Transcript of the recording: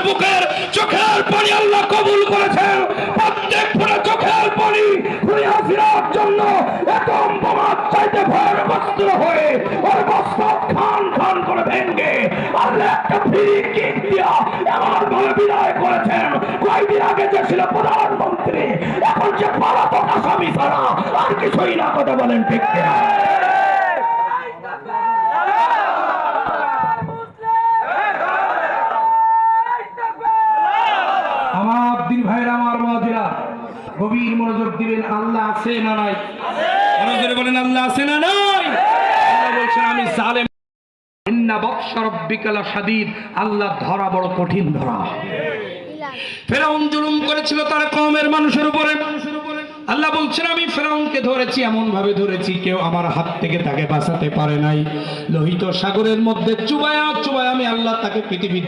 বুকের চোখের পানি আল্লাহ কবুল করেছেন। প্রত্যেক ফোঁটা চোখের পানি দুনিয়া ফিরার জন্য একদম বোমার চাইতে ভয়গ্রস্ত হয়ে ওর বস্তাত খান খান করে ভেঙ্গে আল্লাহ একটা ফ্রি কিক দিয়া এমন ভাবে বিদায় করেছেন। কয়েকদিন আগে যে ছিল প্রধানমন্ত্রী, এখন যে পলাতক আসামি ছাড়া আর কিছুই না। কথা বলেন ঠিক কিনা? আমার দিন ভাইরা, আমার মাঝিরা, গভীর মনোযোগ দিবেন। আল্লাহ আছে না নাই? মনোযোগে বলেন আল্লাহ আছে না নাই? আল্লাহ বলছেন আমি জালেম, ইন্না বাতশা রাব্বিকা লাশাদীদ, আল্লাহ ধরা বড় কঠিন ধরা। ফেরাউন জুলুম করেছিল তার কওমের মানুষের উপরে। আল্লাহ বলছেন আমি ফেরাউনকে ধরেছি, এমন ভাবে ধরেছি কেউ আমার হাত থেকে তাকে বাঁচাতে পারে নাই। লোহিত সাগরের মধ্যে চুবায়া চুবায়া আমি আল্লাহ তাকে পৃথিবীর